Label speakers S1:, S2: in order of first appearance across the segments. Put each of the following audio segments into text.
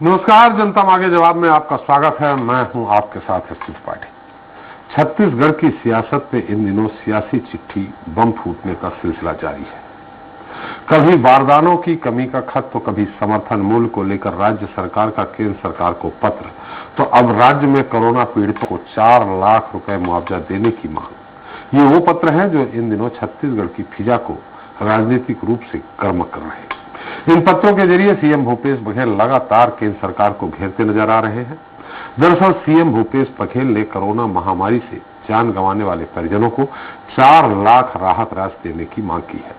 S1: नमस्कार, जनता मांगे जवाब में आपका स्वागत है। मैं हूं आपके साथ स्थित पाठी। छत्तीसगढ़ की सियासत में इन दिनों सियासी चिट्ठी बम फूटने का सिलसिला जारी है। कभी बारदानों की कमी का खत, तो कभी समर्थन मूल्य को लेकर राज्य सरकार का केंद्र सरकार को पत्र, तो अब राज्य में कोरोना पीड़ितों को 4 लाख रुपए मुआवजा देने की मांग। ये वो पत्र है जो इन दिनों छत्तीसगढ़ की फिजा को राजनीतिक रूप से गर्म कर रहे हैं। इन पत्रों के जरिए सीएम भूपेश बघेल लगातार केंद्र सरकार को घेरते नजर आ रहे हैं। दरअसल सीएम भूपेश बघेल ने कोरोना महामारी से जान गंवाने वाले परिजनों को 4 लाख राहत राशि देने की मांग की है।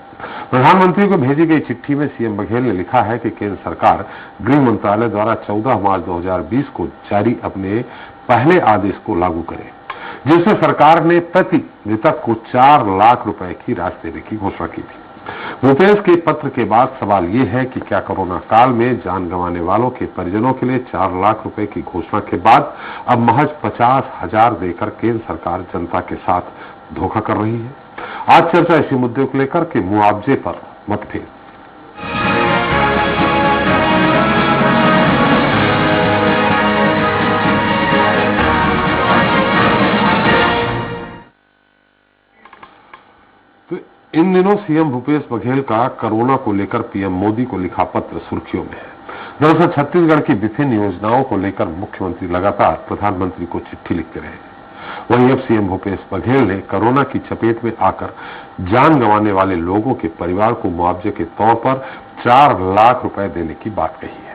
S1: प्रधानमंत्री को भेजी गई चिट्ठी में सीएम बघेल ने लिखा है कि केंद्र सरकार गृह मंत्रालय द्वारा 14 मार्च 2020 को जारी अपने पहले आदेश को लागू करे, जिससे सरकार ने प्रति मृतक को 4 लाख रुपए की राशि देने की घोषणा की थी। भूपेश के पत्र के बाद सवाल ये है कि क्या कोरोना काल में जान गंवाने वालों के परिजनों के लिए 4 लाख रुपए की घोषणा के बाद अब महज 50,000 देकर केंद्र सरकार जनता के साथ धोखा कर रही है? आज चर्चा इसी मुद्दे को लेकर के मुआवजे पर मतभेद। इन दिनों सीएम भूपेश बघेल का कोरोना को लेकर पीएम मोदी को लिखा पत्र सुर्खियों में है। दरअसल छत्तीसगढ़ की विभिन्न योजनाओं को लेकर मुख्यमंत्री लगातार प्रधानमंत्री को चिट्ठी लिखते रहे। वहीं अब सीएम भूपेश बघेल ने कोरोना की चपेट में आकर जान गंवाने वाले लोगों के परिवार को मुआवजे के तौर पर 4 लाख रुपए देने की बात कही है।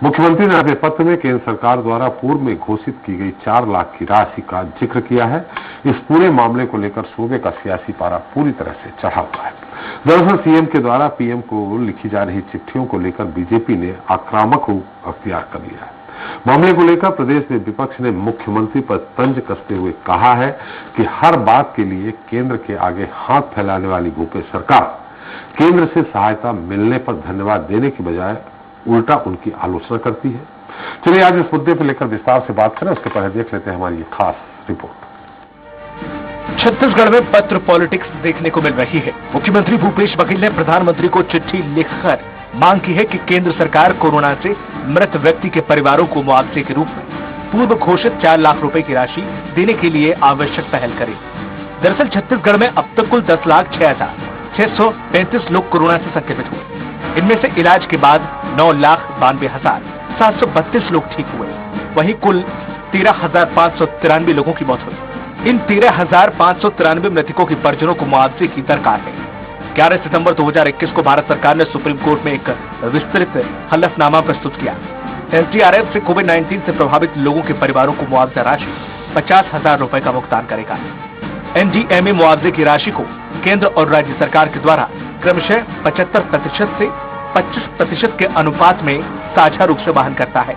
S1: मुख्यमंत्री ने अपने पत्र में केंद्र सरकार द्वारा पूर्व में घोषित की गई 4 लाख की राशि का जिक्र किया है। इस पूरे मामले को लेकर सूबे का सियासी पारा पूरी तरह से चढ़ा हुआ है। दरअसल सीएम के द्वारा पीएम को लिखी जा रही चिट्ठियों को लेकर बीजेपी ने आक्रामक रूप अख्तियार कर लिया है। मामले को लेकर प्रदेश में विपक्ष ने मुख्यमंत्री पर तंज कसते हुए कहा है कि हर बात के लिए केंद्र के आगे हाथ फैलाने वाली भूपेश सरकार केंद्र से सहायता मिलने पर धन्यवाद देने की बजाय उल्टा उनकी आलोचना करती है। चलिए आज इस मुद्दे पर लेकर विस्तार से बात करें, उसके पहले देख लेते हैं हमारी खास रिपोर्ट।
S2: छत्तीसगढ़ में पत्र पॉलिटिक्स देखने को मिल रही है। मुख्यमंत्री भूपेश बघेल ने प्रधानमंत्री को चिट्ठी लिखकर मांग की है कि केंद्र सरकार कोरोना से मृत व्यक्ति के परिवारों को मुआवजे के रूप में पूर्व घोषित 4 लाख रुपए की राशि देने के लिए आवश्यक पहल करे। दरअसल छत्तीसगढ़ में अब तक कुल 10,06,635 लोग कोरोना से संक्रमित हुए। इनमें से इलाज के बाद 9,92,732 लोग ठीक हुए। वहीं कुल 13,593 लोगों की मौत हुई। इन 13,593 मृतकों के परिजनों को मुआवजे की दरकार है। 11 सितंबर 2021 को भारत सरकार ने सुप्रीम कोर्ट में एक विस्तृत हलफनामा प्रस्तुत किया। एसडीआरएफ से कोविड-19 से प्रभावित लोगों के परिवारों को मुआवजा राशि 50,000 रुपए का भुगतान करेगा। एनडीएमए मुआवजे की राशि को केंद्र और राज्य सरकार के द्वारा क्रमशः 75% से 25% के अनुपात में साझा रूप से वहन करता है।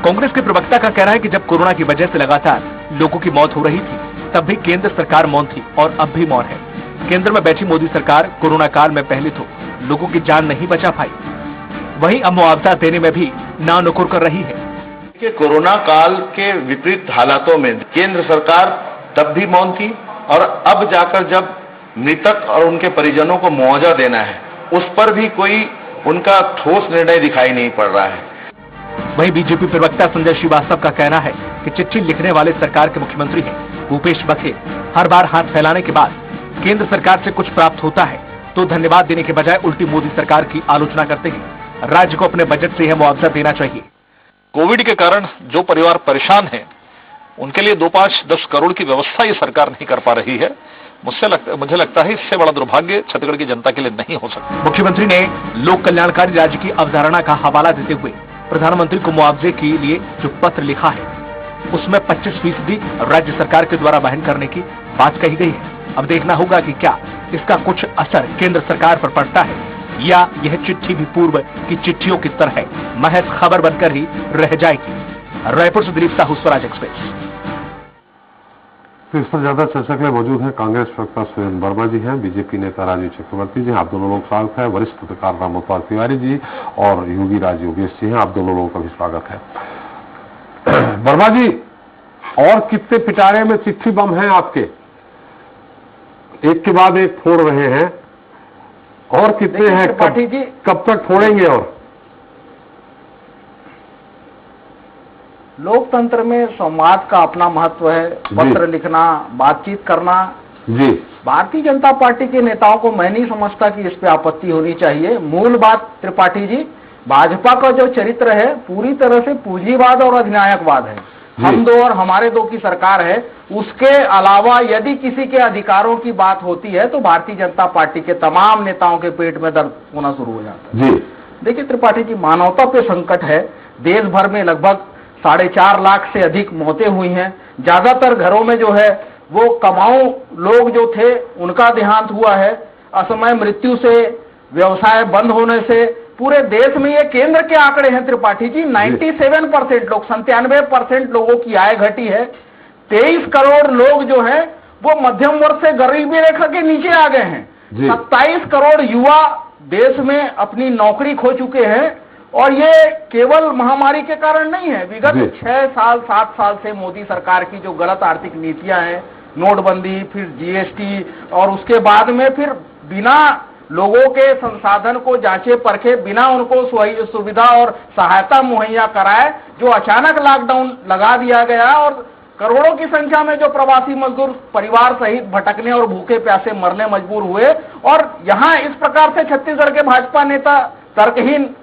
S2: कांग्रेस के प्रवक्ता का कहना है कि जब कोरोना की वजह से लगातार लोगों की मौत हो रही थी, तब भी केंद्र सरकार मौन थी और अब भी मौन है। केंद्र में बैठी मोदी सरकार कोरोना काल में पहले तो लोगों की जान नहीं बचा पाई, वहीं अब मुआवजा देने में भी नानुकुर कर रही है।
S3: कोरोना काल के विपरीत हालातों में केंद्र सरकार तब भी मौन थी और अब जाकर जब मृतक और उनके परिजनों को मुआवजा देना है, उस पर भी कोई उनका ठोस निर्णय दिखाई नहीं पड़ रहा है।
S2: वहीं बीजेपी प्रवक्ता संजय श्रीवास्तव का कहना है कि चिट्ठी लिखने वाले सरकार के मुख्यमंत्री हैं भूपेश बघेल। हर बार हाथ फैलाने के बाद केंद्र सरकार से कुछ प्राप्त होता है तो धन्यवाद देने के बजाय उल्टी मोदी सरकार की आलोचना करते हैं। राज्य को अपने बजट से यह मुआवजा देना चाहिए।
S4: कोविड के कारण जो परिवार परेशान है, उनके लिए 2-5-10 करोड़ की व्यवस्था ये सरकार नहीं कर पा रही है। मुझे लगता है इससे बड़ा दुर्भाग्य छत्तीसगढ़ की जनता के लिए नहीं हो सकता।
S2: मुख्यमंत्री ने लोक कल्याणकारी राज्य की अवधारणा का हवाला देते हुए प्रधानमंत्री को मुआवजे के लिए जो पत्र लिखा है, उसमें 25% राज्य सरकार के द्वारा वहन करने की बात कही गई है। अब देखना होगा कि क्या इसका कुछ असर केंद्र सरकार पर पड़ता है या यह चिट्ठी भी पूर्व की चिट्ठियों की तरह महज खबर बनकर ही रह जाएगी। रायपुर से दिलीप साहू, स्वराज एक्सप्रेस।
S1: तो इस पर ज्यादा चर्चा के लिए मौजूद हैं कांग्रेस प्रवक्ता सुरेंद्र वर्मा जी हैं, बीजेपी नेता राजीव चक्रवर्ती जी, आप दोनों लोग स्वागत है। वरिष्ठ पत्रकार रामोत्वार तिवारी जी और योगी राज योगेश जी हैं, आप दोनों लोगों का भी स्वागत है। वर्मा जी, और कितने पिटारे में चिट्ठी बम हैं आपके? एक के बाद एक फोड़ रहे हैं, और कितने हैं? कब तक फोड़ेंगे? और
S5: लोकतंत्र में संवाद का अपना महत्व है, पत्र लिखना, बातचीत करना।
S1: जी,
S5: भारतीय जनता पार्टी के नेताओं को मैं नहीं समझता कि इस पे आपत्ति होनी चाहिए। मूल बात त्रिपाठी जी, भाजपा का जो चरित्र है पूरी तरह से पूंजीवाद और अधिनायकवाद है। हम दो और हमारे दो की सरकार है। उसके अलावा यदि किसी के अधिकारों की बात होती है तो भारतीय जनता पार्टी के तमाम नेताओं के पेट में दर्द होना शुरू हो जाता है।
S1: जी,
S5: देखिए त्रिपाठी जी, मानवता पे संकट है। देश भर में लगभग 4.5 लाख से अधिक मौतें हुई हैं। ज्यादातर घरों में जो है वो कमाऊ लोग जो थे उनका देहांत हुआ है। असमय मृत्यु से, व्यवसाय बंद होने से पूरे देश में, ये केंद्र के आंकड़े हैं त्रिपाठी जी, 97% लोग, 97% लोगों की आय घटी है। 23 करोड़ लोग जो हैं वो मध्यम वर्ग से गरीबी रेखा के नीचे आ गए हैं। 27 करोड़ युवा देश में अपनी नौकरी खो चुके हैं। और ये केवल महामारी के कारण नहीं है। विगत 6 साल 7 साल से मोदी सरकार की जो गलत आर्थिक नीतियां हैं, नोटबंदी, फिर जीएसटी, और उसके बाद में फिर बिना लोगों के संसाधन को जांचे परखे, बिना उनको सुविधा और सहायता मुहैया कराए, जो अचानक लॉकडाउन लगा दिया गया और करोड़ों की संख्या में जो प्रवासी मजदूर परिवार सहित भटकने और भूखे प्यासे मरने मजबूर हुए। और यहाँ इस प्रकार से छत्तीसगढ़ के भाजपा नेता तर्कहीन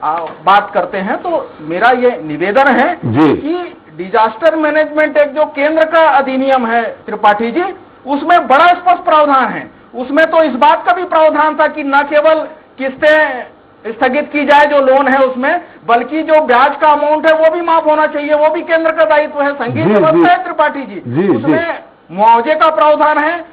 S5: बात करते हैं। तो मेरा ये निवेदन है कि डिजास्टर मैनेजमेंट एक्ट जो केंद्र का अधिनियम है त्रिपाठी जी, उसमें बड़ा स्पष्ट प्रावधान है। उसमें तो इस बात का भी प्रावधान था कि न केवल किस्तें स्थगित की जाए जो लोन है उसमें, बल्कि जो ब्याज का अमाउंट है वो भी माफ होना चाहिए। वो भी केंद्र का दायित्व है। संघीय व्यवस्था है त्रिपाठी जी, उसमें मुआवजे का प्रावधान है।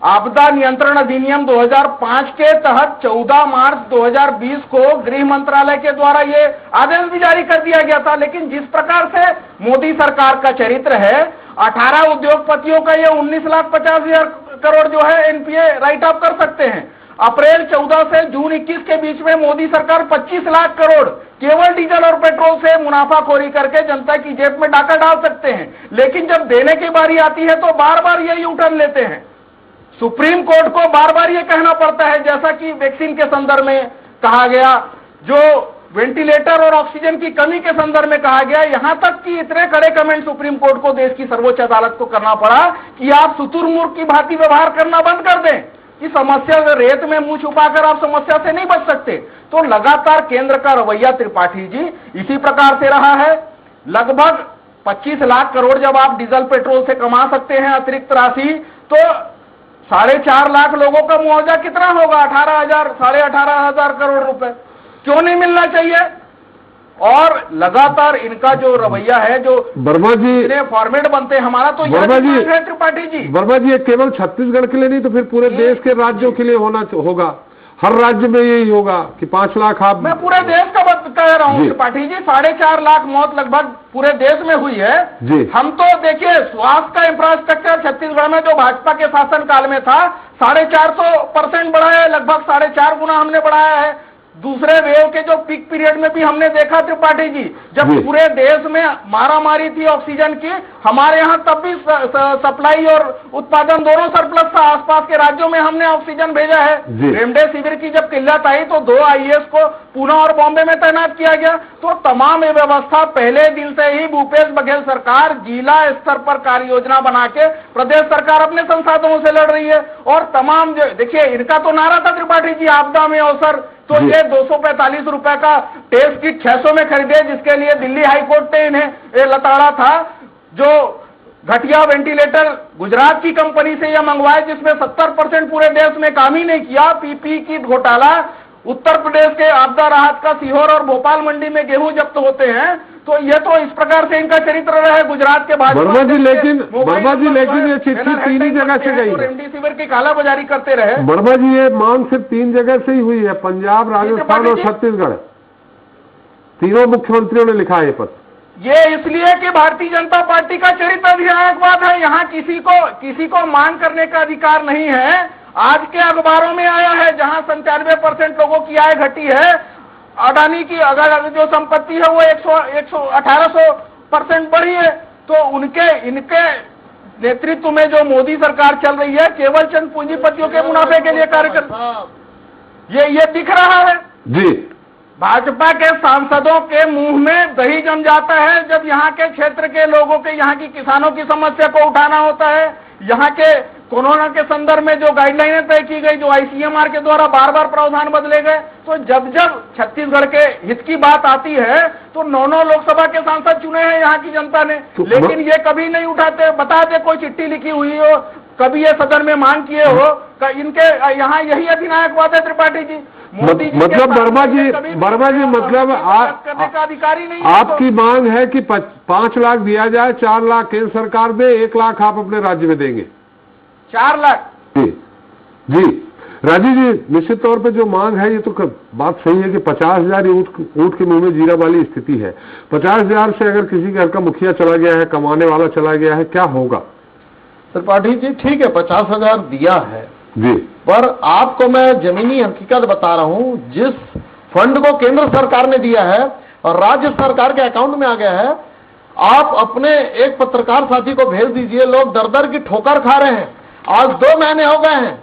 S5: आपदा नियंत्रण अधिनियम 2005 के तहत 14 मार्च 2020 को गृह मंत्रालय के द्वारा ये आदेश भी जारी कर दिया गया था। लेकिन जिस प्रकार से मोदी सरकार का चरित्र है, 18 उद्योगपतियों का ये 19,50,000 करोड़ जो है एनपीए राइट ऑफ कर सकते हैं। अप्रैल 14 से जून 21 के बीच में मोदी सरकार 25 लाख करोड़ केवल डीजल और पेट्रोल से मुनाफाखोरी करके जनता की जेब में डाका डाल सकते हैं। लेकिन जब देने की बारी आती है तो बार बार ये यू टर्न लेते हैं। सुप्रीम कोर्ट को बार बार ये कहना पड़ता है, जैसा कि वैक्सीन के संदर्भ में कहा गया, जो वेंटिलेटर और ऑक्सीजन की कमी के संदर्भ में कहा गया, यहां तक कि इतने कड़े कमेंट सुप्रीम कोर्ट को देश की सर्वोच्च अदालत को करना पड़ा कि आप शुतुरमुर्ग की भांति व्यवहार करना बंद कर दें, कि समस्या रेत में मुंह छुपाकर आप समस्या से नहीं बच सकते। तो लगातार केंद्र का रवैया त्रिपाठी जी इसी प्रकार से रहा है। लगभग 25 लाख करोड़ जब आप डीजल पेट्रोल से कमा सकते हैं अतिरिक्त राशि, तो 4.5 लाख लोगों का मुआवजा कितना होगा? 18,000, 18,500 करोड़ रुपए क्यों नहीं मिलना चाहिए? और लगातार इनका जो रवैया है, जो
S1: वर्मा जी
S5: फॉर्मेट बनते हैं, हमारा तो
S1: वर्मा जी
S5: है त्रिपाठी जी।
S1: वर्मा जी, ये केवल छत्तीसगढ़ के लिए नहीं तो फिर पूरे देश के राज्यों के लिए होगा। हर राज्य में यही होगा कि 5 लाख आप,
S5: मैं पूरे देश का बात कह रहा हूँ त्रिपाठी जी। 4.5 लाख मौत लगभग पूरे देश में हुई है
S1: जी।
S5: हम तो देखिए स्वास्थ्य का इंफ्रास्ट्रक्चर छत्तीसगढ़ में जो भाजपा के शासन काल में था 450% बढ़ाया है, लगभग 4.5 गुना हमने बढ़ाया है। दूसरे वेव के जो पीक पीरियड में भी हमने देखा त्रिपाठी जी, जब पूरे देश में मारामारी थी ऑक्सीजन की, हमारे यहाँ तब भी सप्लाई और उत्पादन दोनों सरप्लस था। आसपास के राज्यों में हमने ऑक्सीजन भेजा है। रेमडेसिविर की जब किल्लत आई तो 2 आईएएस को पुणे और बॉम्बे में तैनात किया गया। तो तमाम ये व्यवस्था पहले दिन से ही भूपेश बघेल सरकार जिला स्तर पर कार्य योजना बना के प्रदेश सरकार अपने संसाधनों से लड़ रही है। और तमाम देखिए इनका तो नारा था त्रिपाठी जी, आपदा में अवसर, तो ये 245 रुपए का टेस्ट किट 600 में खरीदे, जिसके लिए दिल्ली हाईकोर्ट ने इन्हें लताड़ा था। जो घटिया वेंटिलेटर गुजरात की कंपनी से यह मंगवाए, जिसमें 70% पूरे देश में काम ही नहीं किया। पीपी किट घोटाला, उत्तर प्रदेश के आपदा राहत का सीहोर और भोपाल मंडी में गेहूं जब्त होते हैं। तो ये तो इस प्रकार से इनका चरित्र रहा है गुजरात के भाजपा।
S1: वर्मा जी लेकिन ये चिट्ठी 3 ही जगह से गई,
S5: रेमडेसिविर की कालाबाजारी करते रहे।
S1: वर्मा जी ये मांग सिर्फ 3 जगह से ही हुई है, पंजाब, राजस्थान और छत्तीसगढ़। तीनों मुख्यमंत्रियों ने लिखा है पत्र।
S5: ये इसलिए कि भारतीय जनता पार्टी का चरित्र अधिनायकवाद है। यहाँ किसी को मांग करने का अधिकार नहीं है। आज के अखबारों में आया है जहां 97% लोगों की आय घटी है। अडानी की अगर जो संपत्ति है वो 1800% बढ़ी है। तो इनके नेतृत्व में जो मोदी सरकार चल रही है केवल चंद पूंजीपतियों के मुनाफे के लिए कार्य कर, ये दिख रहा है
S1: जी।
S5: भाजपा के सांसदों के मुंह में दही जम जाता है जब यहाँ के क्षेत्र के लोगों के, यहाँ की किसानों की समस्या को उठाना होता है। यहाँ के कोरोना के संदर्भ में जो गाइडलाइनें तय की गई, जो आईसीएमआर के द्वारा बार बार प्रावधान बदले गए, तो जब जब छत्तीसगढ़ के हित की बात आती है तो 9 लोकसभा के सांसद चुने हैं यहाँ की जनता ने, लेकिन ये कभी नहीं उठाते। बताते कोई चिट्ठी लिखी हुई हो, कभी ये सदन में मांग किए हो, इनके यहाँ यही अधिनायकवाद है त्रिपाठी जी। मोदी जी
S1: मतलब वर्मा जी मतलब
S5: करने का अधिकारी नहीं।
S1: आपकी मांग है कि 5 लाख दिया जाए, 4 लाख केंद्र सरकार दे, 1 लाख आप अपने राज्य में देंगे।
S5: 4 लाख
S1: जी राजीव जी, निश्चित तौर पे जो मांग है ये तो बात सही है कि 50,000 ऊंट के मुंह में जीरा वाली स्थिति है। 50,000 से अगर किसी घर का मुखिया चला गया है, कमाने वाला चला गया है, क्या होगा?
S6: त्रिपाठी जी ठीक है 50,000 दिया है
S1: जी,
S6: पर आपको मैं जमीनी हकीकत बता रहा हूं। जिस फंड को केंद्र सरकार ने दिया है और राज्य सरकार के अकाउंट में आ गया है, आप अपने एक पत्रकार साथी को भेज दीजिए, लोग दर दर की ठोकर खा रहे हैं। आज 2 महीने हो गए हैं,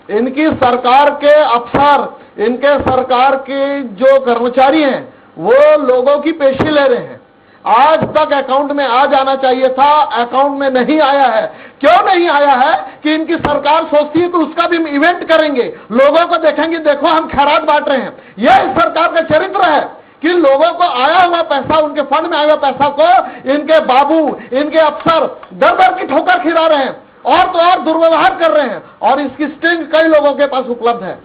S6: इनकी सरकार के अफसर, इनके सरकार के जो कर्मचारी हैं वो लोगों की पेशी ले रहे हैं। आज तक अकाउंट में आ जाना चाहिए था, अकाउंट में नहीं आया है। क्यों नहीं आया है? कि इनकी सरकार सोचती है कि उसका भी इवेंट करेंगे, लोगों को देखेंगे, देखो हम खैरात बांट रहे हैं। यह इस सरकार का चरित्र है कि लोगों को आया हुआ पैसा, उनके फंड में आया हुआ पैसा को इनके बाबू, इनके अफसर दर दर की ठोकर खिला रहे हैं और तो और दुर्व्यवहार कर रहे हैं, और इसकी स्टिंग कई लोगों के पास उपलब्ध है।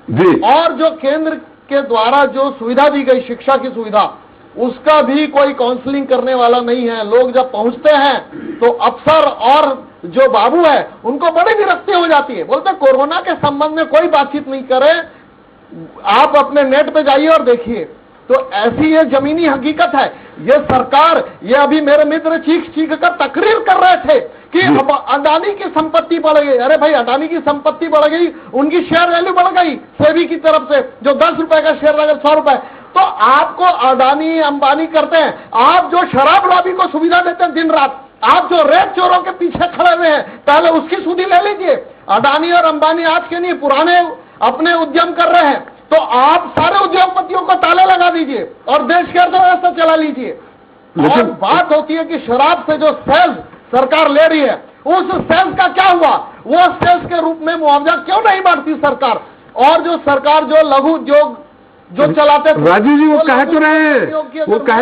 S6: और जो केंद्र के द्वारा जो सुविधा दी गई, शिक्षा की सुविधा, उसका भी कोई काउंसलिंग करने वाला नहीं है। लोग जब पहुंचते हैं तो अफसर और जो बाबू है उनको बड़ी विरक्ति हो जाती है, बोलते कोरोना के संबंध में कोई बातचीत नहीं करें, आप अपने नेट पे जाइए और देखिए। तो ऐसी ये जमीनी हकीकत है। ये सरकार, ये अभी मेरे मित्र चीख कर तकरीर कर रहे थे कि अब अडानी की संपत्ति बढ़ गई। अरे भाई, अडानी की संपत्ति बढ़ गई, उनकी शेयर वैल्यू बढ़ गई सेबी की तरफ से, जो 10 रुपए का शेयर लगा 100 रुपए। तो आपको अडानी अंबानी करते हैं, आप जो शराब लॉबी को सुविधा देते हैं दिन रात, आप जो रेत चोरों के पीछे खड़े हुए हैं, पहले उसकी सुधि ले लीजिए। अडानी और अंबानी आज के नहीं, पुराने अपने उद्यम कर रहे हैं, तो आप सारे उद्योगपतियों को ताले लगा दीजिए और देश की अर्थव्यवस्था चला लीजिए। और बात होती है कि शराब से जो सेल्स सरकार ले रही है, उस सेल्स का क्या हुआ? वो सेल्स के रूप में मुआवजा क्यों नहीं बांटती सरकार? और जो सरकार जो लघु उद्योग जो चलाते थे,
S1: राजीव जी, वो कह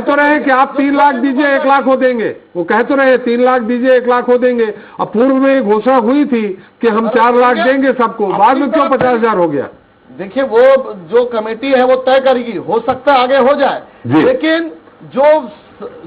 S1: तो रहे हैं कि आप 3 लाख दीजिए 1 लाख हो देंगे। वो कह तो रहे हैं 3 लाख दीजिए 1 लाख हो देंगे। अब पूर्व में घोषणा हुई थी कि हम 4 लाख देंगे सबको, बाद में क्यों 50,000 हो गया?
S6: देखिए, वो जो कमेटी है वो तय करेगी, हो सकता है आगे हो जाए, लेकिन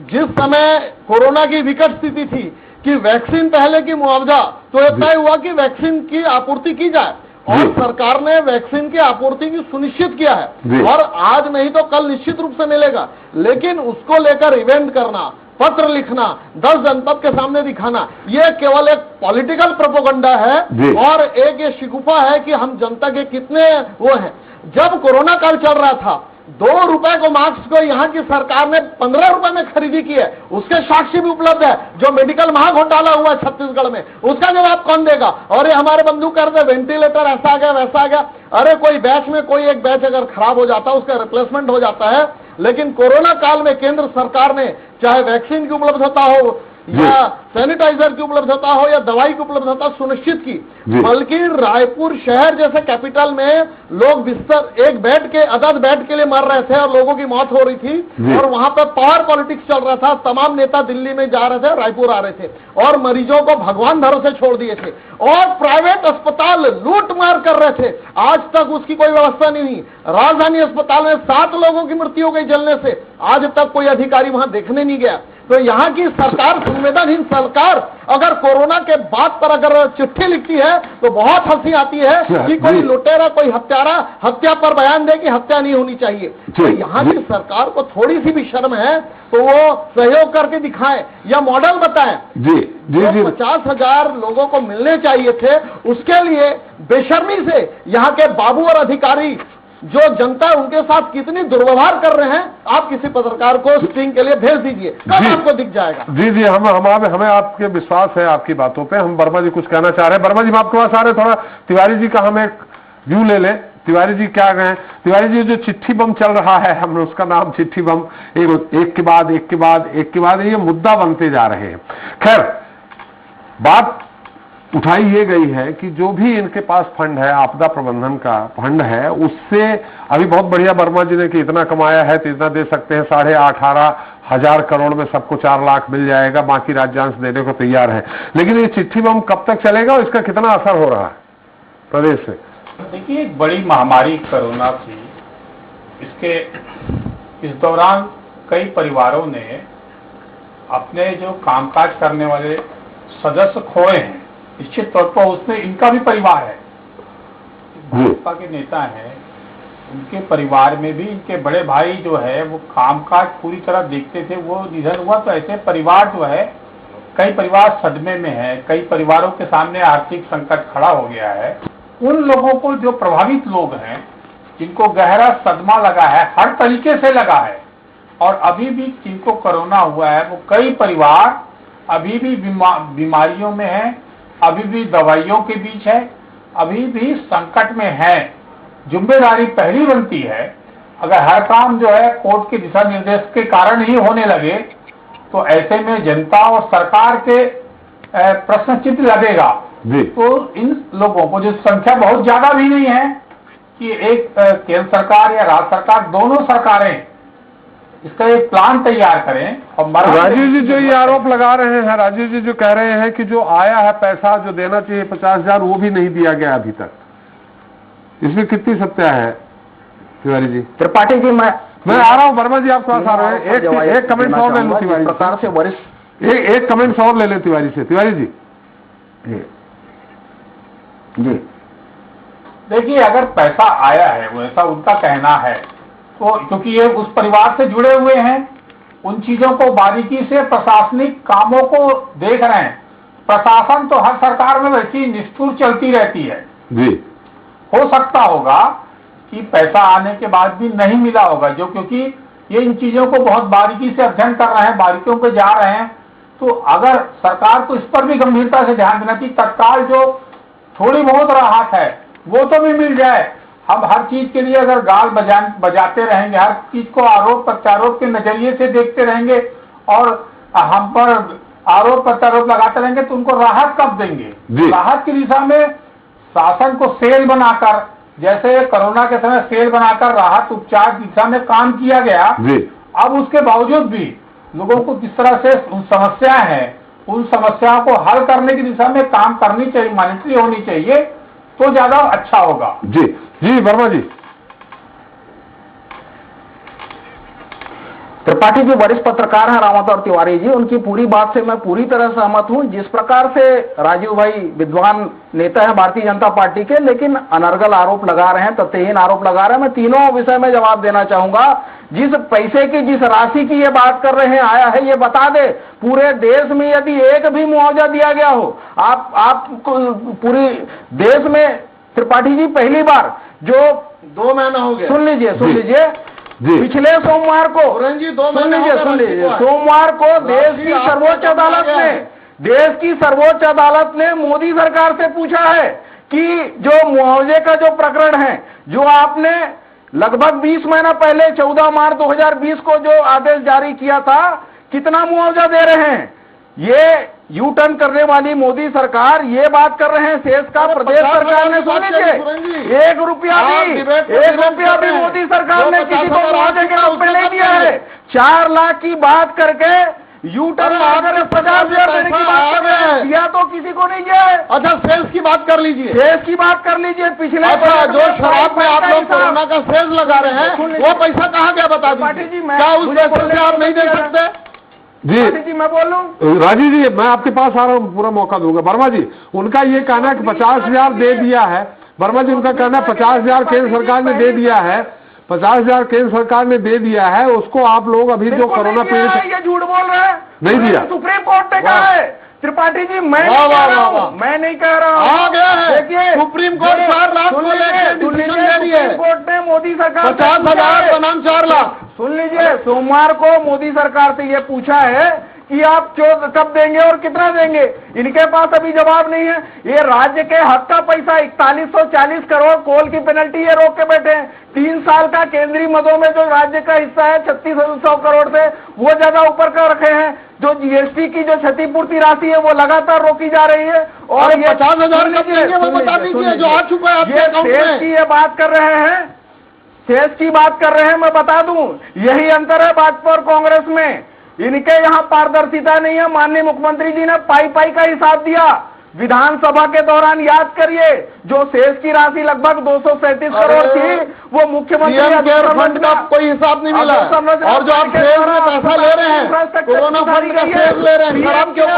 S6: जिस समय कोरोना की विकट स्थिति थी कि वैक्सीन पहले की मुआवजा, तो यह तय हुआ कि वैक्सीन की आपूर्ति की जाए और सरकार ने वैक्सीन की आपूर्ति की सुनिश्चित किया है और आज नहीं तो कल निश्चित रूप से मिलेगा। लेकिन उसको लेकर इवेंट करना, पत्र लिखना, 10 जनपद के सामने दिखाना, यह केवल एक पॉलिटिकल प्रोपोगंडा है और एक ये शिगुफा है कि हम जनता के कितने वो हैं। जब कोरोना काल चल रहा था, 2 रुपए को मास्क को यहाँ की सरकार ने 15 रुपए में खरीदी की है, उसके साक्षी भी उपलब्ध है। जो मेडिकल महाघोटाला हुआ छत्तीसगढ़ में, उसका जवाब कौन देगा? और ये हमारे बंधु कर दे, वेंटिलेटर ऐसा आ गया वैसा आ गया। अरे कोई बैच में कोई एक बैच अगर खराब हो जाता है, उसका रिप्लेसमेंट हो जाता है। लेकिन कोरोना काल में केंद्र सरकार ने चाहे वैक्सीन की उपलब्धता हो या सैनिटाइजर की उपलब्धता हो या दवाई की उपलब्धता सुनिश्चित की, बल्कि रायपुर शहर जैसे कैपिटल में लोग बिस्तर एक बेड के अदद बेड के लिए मर रहे थे और लोगों की मौत हो रही थी और वहां पर पावर पॉलिटिक्स चल रहा था। तमाम नेता दिल्ली में जा रहे थे, रायपुर आ रहे थे और मरीजों को भगवान भरोसे छोड़ दिए थे और प्राइवेट अस्पताल लूट मार कर रहे थे। आज तक उसकी कोई व्यवस्था नहीं हुई। राजधानी अस्पताल में 7 लोगों की मृत्यु हो गई जलने से, आज तक कोई अधिकारी वहां देखने नहीं गया। तो यहाँ की सरकार, संवेदनहीन सरकार, अगर कोरोना के बाद पर अगर चिट्ठी लिखती है तो बहुत हंसी आती है कि कोई लुटेरा, कोई हत्यारा हत्या पर बयान दे कि हत्या नहीं होनी चाहिए। तो यहाँ की सरकार को थोड़ी सी भी शर्म है तो वो सहयोग करके दिखाएं या मॉडल बताएं।
S1: जी
S6: 50,000 लोगों को मिलने चाहिए थे, उसके लिए बेशर्मी से यहाँ के बाबू और अधिकारी जो जनता उनके साथ कितनी दुर्व्यवहार कर रहे हैं, आप किसी पत्रकार को स्टिंग के लिए भेज दीजिए, कब आपको दिख जाएगा।
S1: जी हमें आपके विश्वास है आपकी बातों पे। हम वर्मा जी कुछ कहना चाह रहे हैं। वर्मा जी, हम आपके पास आ रहे, थोड़ा तिवारी जी का हम एक व्यू ले लें। तिवारी जी क्या कहें? तिवारी जी, जो चिट्ठी बम चल रहा है, हमने उसका नाम चिट्ठी बम, एक के बाद एक के बाद एक के बाद ये मुद्दा बनते जा रहे हैं। खैर, बात उठाई ये गई है कि जो भी इनके पास फंड है, आपदा प्रबंधन का फंड है, उससे अभी बहुत बढ़िया वर्मा जी ने कि इतना कमाया है तो इतना दे सकते हैं, 18,500 करोड़ में सबको 4 लाख मिल जाएगा, बाकी राज्यांश देने को तैयार है। लेकिन ये चिट्ठी बम कब तक चलेगा और इसका कितना असर हो रहा है प्रदेश से?
S7: देखिए, एक बड़ी महामारी कोरोना थी। इस दौरान कई परिवारों ने अपने जो कामकाज करने वाले सदस्य खोए हैं। निश्चित तौर पर उसमें इनका भी परिवार है, भाजपा के नेता हैं, उनके परिवार में भी इनके बड़े भाई जो है वो कामकाज पूरी तरह देखते थे, वो निधन हुआ। तो ऐसे परिवार जो है, कई परिवार सदमे में है, कई परिवारों के सामने आर्थिक संकट खड़ा हो गया है। उन लोगों को, जो प्रभावित लोग हैं, जिनको गहरा सदमा लगा है, हर तरीके से लगा है, और अभी भी जिनको कोरोना हुआ है, वो कई परिवार अभी भी बीमारियों में है, अभी भी दवाइयों के बीच है, अभी भी संकट में है। जिम्मेदारी पहली बनती है, अगर हर काम जो है कोर्ट के दिशा निर्देश के कारण ही होने लगे तो ऐसे में जनता और सरकार के प्रश्न चिन्ह लगेगा। तो इन लोगों को, जो संख्या बहुत ज्यादा भी नहीं है कि एक केंद्र सरकार या राज्य सरकार, दोनों सरकारें इसका एक प्लान तैयार करें। और
S1: राजीव जी जो ये आरोप लगा रहे हैं, राजीव जी जो कह रहे हैं कि जो आया है पैसा जो देना चाहिए 50,000, वो भी नहीं दिया गया अभी तक, इसमें कितनी सत्या है तिवारी जी?
S5: त्रिपाठी जी, मैं
S1: आ रहा हूँ, वर्मा जी आपके पास आ रहे हैं। एक कमेंट और ले लो तिवारी
S5: प्रकार से वरिष्ठ,
S1: एक कमेंट और ले लें तिवारी से। तिवारी जी
S5: जी,
S7: देखिए, अगर पैसा आया है, वो ऐसा उनका कहना है, तो क्योंकि ये उस परिवार से जुड़े हुए हैं, उन चीजों को बारीकी से, प्रशासनिक कामों को देख रहे हैं। प्रशासन तो हर सरकार में वैसी निष्ठुर चलती रहती है
S1: जी।
S7: हो सकता होगा कि पैसा आने के बाद भी नहीं मिला होगा, जो क्योंकि ये इन चीजों को बहुत बारीकी से अध्ययन कर रहे हैं, बारीकियों पे जा रहे हैं। तो अगर सरकार को इस पर भी गंभीरता से ध्यान देना चाहिए, तत्काल जो थोड़ी बहुत राहत है वो तो भी मिल जाए। हम हर चीज के लिए अगर गाल बजाते रहेंगे, हर चीज को आरोप प्रत्यारोप के नजरिए से देखते रहेंगे और हम पर आरोप प्रत्यारोप लगाते रहेंगे, तो उनको राहत कब देंगे? राहत की दिशा में शासन को सेल बनाकर, जैसे कोरोना के समय सेल बनाकर राहत उपचार की दिशा में काम किया गया, अब उसके बावजूद भी लोगों को किस तरह से समस्याएं हैं, उन समस्याओं को हल करने की दिशा में काम करनी चाहिए, मॉनिटरी होनी चाहिए, तो ज्यादा अच्छा होगा।
S1: जी जी, वर्मा जी।
S5: त्रिपाठी जी वरिष्ठ पत्रकार हैं रावत और तिवारी जी, उनकी पूरी बात से मैं पूरी तरह सहमत हूं। जिस प्रकार से राजीव भाई विद्वान नेता है भारतीय जनता पार्टी के, लेकिन अनर्गल आरोप लगा रहे हैं, तथ्यहीन आरोप लगा रहे हैं। मैं तीनों विषय में जवाब देना चाहूंगा। जिस पैसे की, जिस राशि की ये बात कर रहे हैं आया है, ये बता दे पूरे देश में यदि एक भी मुआवजा दिया गया हो, आप पूरी देश में त्रिपाठी जी पहली बार जो
S6: 2 महीना हो गया,
S5: सुन लीजिए पिछले सोमवार को, सुन लीजिए सोमवार को देश की सर्वोच्च अदालत ने मोदी सरकार से पूछा है कि जो मुआवजे का जो प्रकरण है, जो आपने लगभग 20 महीना पहले 14 मार्च 2020 को जो आदेश जारी किया था, कितना मुआवजा दे रहे हैं? ये यू टर्न करने वाली मोदी सरकार ये बात कर रहे हैं शेष का प्रदेश सरकार ने, सुन लीजिए, 1 रुपया भी मोदी सरकार ने किसी को मुआवजे के रूप में नहीं दिया है। 4 लाख की बात करके यू टर्न अगर 50,000 देने की बात कर रहे हैं, दिया तो किसी को नहीं दिया है।
S6: अच्छा, सेल्स की बात कर लीजिए,
S5: पिछले
S6: जो शराब में आप लोग कोरोना का सेल्स लगा रहे हैं, वो पैसा कहाँ गया बता दीजिए। क्या उस पैसे से आप नहीं दे सकते?
S1: जी मैं बोल लूं, राजीव जी मैं आपके पास आ रहा हूं, पूरा मौका दूंगा। वर्मा जी, उनका ये कहना है कि 50,000 दे दिया है। वर्मा जी, उनका कहना है 50,000 केंद्र सरकार ने दे दिया है, 50,000 केंद्र सरकार ने दे दिया है। उसको आप लोग अभी जो कोरोना पीड़ित,
S5: ये झूठ बोल रहे हैं,
S1: नहीं दिया।
S5: सुप्रीम कोर्ट ने कहा है त्रिपाठी जी, मैं नहीं कह रहा हूँ,
S6: आ गया है।
S5: देखिए
S6: सुप्रीम कोर्ट 4 लाख को लेकर डिसीजन दे रही है।
S5: सुप्रीम कोर्ट ने मोदी सरकार
S6: 50,000 बनाम 4 लाख।
S5: सुन लीजिए, सोमवार को मोदी सरकार से ये पूछा है कि आप कब देंगे और कितना देंगे, इनके पास अभी जवाब नहीं है। ये राज्य के हक का पैसा 4140 करोड़ कोल की पेनल्टी ये रोक के बैठे हैं। 3 साल का केंद्रीय मदों में जो राज्य का हिस्सा है 3600 करोड़ से वो ज्यादा ऊपर का रखे हैं। जो जीएसटी की जो क्षतिपूर्ति राशि है वो लगातार रोकी जा रही है। और ये
S6: 50,000 कब देंगे वो बता दीजिए जो आ चुका है आपके अकाउंट में।
S5: की ये बात कर रहे हैं, शेष की बात कर रहे हैं। मैं बता दूं यही अंतर है भाजपा और कांग्रेस में, इनके यहाँ पारदर्शिता नहीं है। माननीय मुख्यमंत्री जी ने पाई का हिसाब दिया विधानसभा के दौरान, याद करिए जो शेष की राशि लगभग 237 करोड़ थी वो मुख्यमंत्री
S6: फंड का कोई हिसाब नहीं मिला। और जो आप शेयर में पैसा ले रहे हैं, कोरोना फंड का शेयर ले रहे हैं शराब के ऊपर,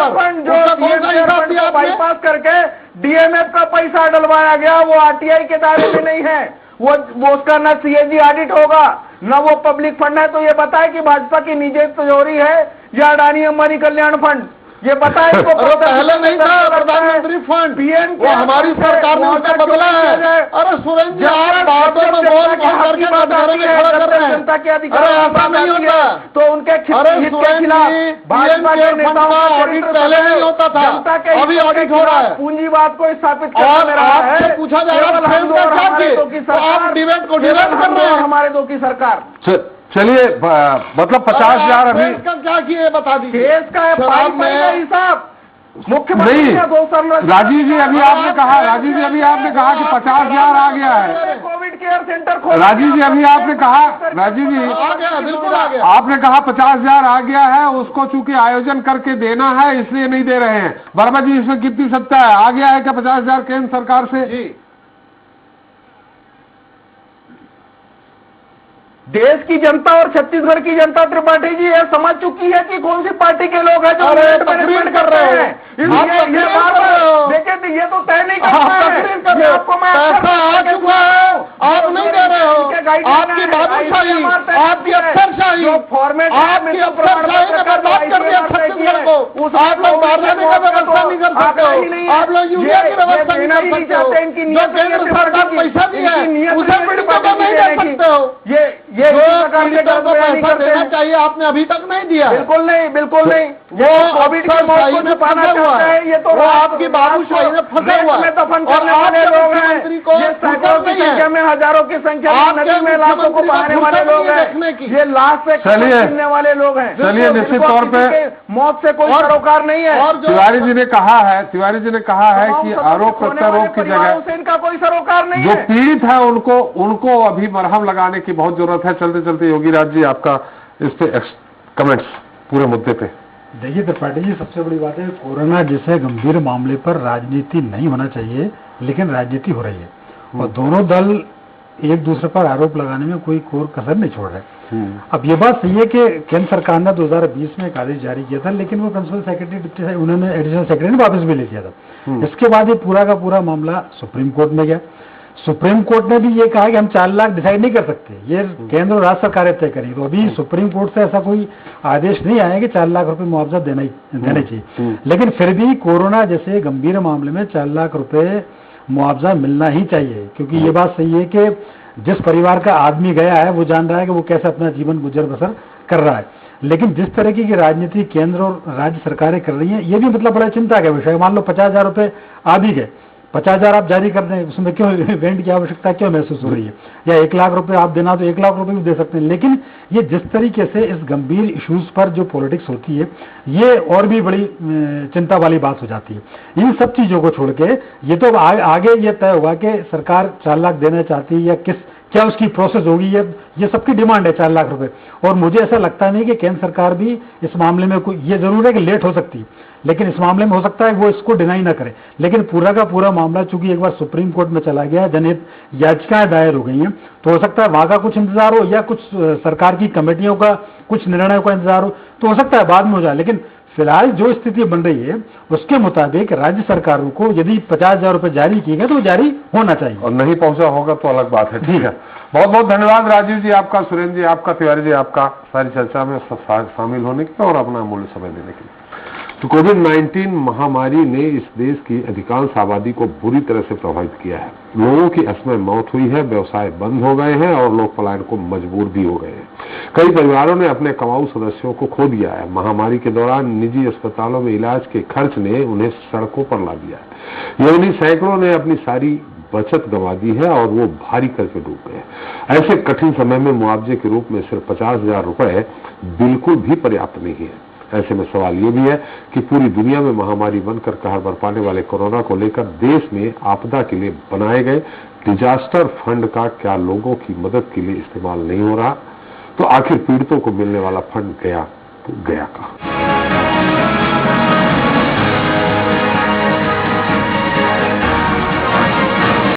S6: उसका कौन सा हिसाब दिया आपने?
S5: बाईपास करके डीएमएफ का पैसा डलवाया गया, वो आरटीआई के दायरे में नहीं है। वो उसका न सीएजी ऑडिट होगा न वो पब्लिक फंड है। तो ये बताए कि भाजपा की निजी तिजोरी है या अडानी अंबानी कल्याण फंड, ये बताए इसको।
S6: पहले नहीं था प्रधानमंत्री फंड, वो हमारी सरकार ने उसका बदला है। अरे सुरेंद्र जी आप बातों में बोल करके कटघरे में खड़ा कर रहे हैं।
S5: जनता के अधिकार
S6: अरे ऐसा नहीं होता।
S5: तो उनके हित के खिलाफ भाजपा के नेताओं का
S6: ऑडिट पहले नहीं होता था, अभी ऑडिट हो रहा है।
S5: पूंजीवाद को स्थापित
S6: और आपसे पूछा जा रहा है आप डिबेट को डिबेट कर रहे हैं।
S5: हमारे दो की सरकार।
S1: चलिए मतलब 50,000 अभी
S6: इसका क्या किए बता दीजिए।
S5: देश का हिसाब मुख्यमंत्री
S1: नहीं, राजीव जी अभी आपने कहा, राजीव जी अभी आपने कहा कि 50,000 आ गया है।
S5: कोविड केयर सेंटर
S1: राजीव जी अभी आपने कहा, राजीव जी
S6: आ गया, बिल्कुल आ गया।
S1: आपने कहा 50,000 आ गया है, उसको चूंकि आयोजन करके देना है इसलिए नहीं दे रहे हैं। वर्मा जी इसमें कितनी सत्ता है, आ गया है क्या 50,000 केंद्र सरकार से?
S6: जी
S5: देश की जनता और छत्तीसगढ़ की जनता त्रिपाठी जी ये समझ चुकी है कि कौन सी पार्टी के लोग हैं जो मैनेजमेंट कर रहे हैं। ये बार देखिए ये तो तय नहीं कर रहे हैं। आपको मैं
S6: आप नहीं दे रहे हो, आपकी बाबूशाही, आपकी अफसरशाही, आपकी अफसरशाही ने बर्बाद कर दिया छत्तीसगढ़ को। आप लोग बाहर जाने का व्यवस्था नहीं कर सकते हो, आप लोग यूरिया की व्यवस्था नहीं कर सकते हो। जो केंद्र सरकार पैसा दी है उसे पीड़ितों को नहीं दे सकते हो।
S5: ये
S6: पीड़ितों को पैसा देना चाहिए आपने अभी तक नहीं दिया।
S5: बिल्कुल नहीं, बिल्कुल नहीं।
S6: वो अफसरशाही में फंसा हुआ है,
S5: ये तो
S6: वो आपकी बाबूशाही में फंसा हुआ है।
S5: और आपके मुख्यमंत्री को सैकड़ों की संख्या में, हजारों की संख्या में, नदी में लाखों को बहाने वाले लोग हैं। ये लाख से सुनने वाले लोग हैं।
S1: चलिए निश्चित तौर पे
S5: मौत से कोई सरोकार नहीं है।
S6: और
S1: तिवारी जी ने कहा है कि आरोप प्रत्यारोप की जगह
S5: इनका कोई सरोकार नहीं
S1: जो
S5: है।
S1: पीड़ित है उनको अभी मरहम लगाने की बहुत जरूरत है। चलते चलते योगी राज जी आपका इस पे कमेंट्स पूरे मुद्दे पे।
S8: देखिए त्रिपाठी जी, सबसे बड़ी बात है कोरोना जैसे गंभीर मामले पर राजनीति नहीं होना चाहिए, लेकिन राजनीति हो रही है और दोनों दल एक दूसरे पर आरोप लगाने में कोई कोर कसर नहीं छोड़ रहे। अब ये बात सही है कि केंद्र सरकार ने 2020 में एक आदेश जारी किया था, लेकिन वो प्रिंसिपल सेक्रेटरी उन्होंने एडिशनल सेक्रेटरी ने वापस भी ले लिया था। इसके बाद ये पूरा का पूरा मामला सुप्रीम कोर्ट में गया। सुप्रीम कोर्ट ने भी ये कहा कि हम 4 लाख डिसाइड नहीं कर सकते, ये केंद्र और राज्य सरकारें तय करेंगी। तो अभी सुप्रीम कोर्ट से ऐसा कोई आदेश नहीं आया कि 4 लाख रुपए मुआवजा देना चाहिए, लेकिन फिर भी कोरोना जैसे गंभीर मामले में 4 लाख रुपए मुआवजा मिलना ही चाहिए। क्योंकि ये बात सही है कि जिस परिवार का आदमी गया है वो जान रहा है कि वो कैसे अपना जीवन गुजर बसर कर रहा है, लेकिन जिस तरह की राजनीति केंद्र और राज्य सरकारें कर रही हैं ये भी मतलब बड़ा चिंता का विषय है। मान लो 50,000 रुपए आ भी गए, 50,000 आप जारी कर दें, उसमें क्यों इवेंट की आवश्यकता क्यों महसूस हो रही है? या 1 लाख रुपए आप देना तो 1 लाख रुपए भी दे सकते हैं। लेकिन ये जिस तरीके से इस गंभीर इश्यूज पर जो पॉलिटिक्स होती है ये और भी बड़ी चिंता वाली बात हो जाती है। इन सब चीजों को छोड़ के ये तो आगे ये तय होगा कि सरकार 4 लाख देना चाहती है या क्या उसकी प्रोसेस होगी, ये सबकी डिमांड है 4 लाख रुपए। और मुझे ऐसा लगता नहीं कि केंद्र सरकार भी इस मामले में कोई, ये जरूर है कि लेट हो सकती है, लेकिन इस मामले में हो सकता है वो इसको डिनाई ना करे। लेकिन पूरा का पूरा मामला चूंकि एक बार सुप्रीम कोर्ट में चला गया, जनहित याचिकाएं दायर हो गई हैं, तो हो सकता है वहां का कुछ इंतजार हो या कुछ सरकार की कमेटियों का कुछ निर्णयों का इंतजार हो, तो हो सकता है बाद में हो जाए। लेकिन फिलहाल जो स्थिति बन रही है उसके मुताबिक राज्य सरकारों को यदि 50,000 रुपए जारी किए गए तो जारी होना चाहिए,
S1: और नहीं पहुंचा होगा तो अलग बात है। ठीक है, बहुत बहुत धन्यवाद राजीव जी आपका, सुरेंद्र जी आपका, तिवारी जी आपका सारी चर्चा में शामिल होने के और अपना अमूल्य समय देने के लिए। तो कोविड-19 महामारी ने इस देश की अधिकांश आबादी को बुरी तरह से प्रभावित किया है। लोगों की असमय मौत हुई है, व्यवसाय बंद हो गए हैं और लोग पलायन को मजबूर भी हो गए हैं। कई परिवारों ने अपने कमाऊ सदस्यों को खो दिया है। महामारी के दौरान निजी अस्पतालों में इलाज के खर्च ने उन्हें सड़कों पर ला दिया है। ये उन्हीं सैकड़ों ने अपनी सारी बचत गंवा दी है और वो भारी कर्ज में डूब गए। ऐसे कठिन समय में मुआवजे के रूप में सिर्फ 50,000 रुपए बिल्कुल भी पर्याप्त नहीं है। ऐसे में सवाल ये भी है कि पूरी दुनिया में महामारी बनकर कहर बरपाने वाले कोरोना को लेकर देश में आपदा के लिए बनाए गए डिजास्टर फंड का क्या लोगों की मदद के लिए इस्तेमाल नहीं हो रहा? तो आखिर पीड़ितों को मिलने वाला फंड गया तो गया कहां?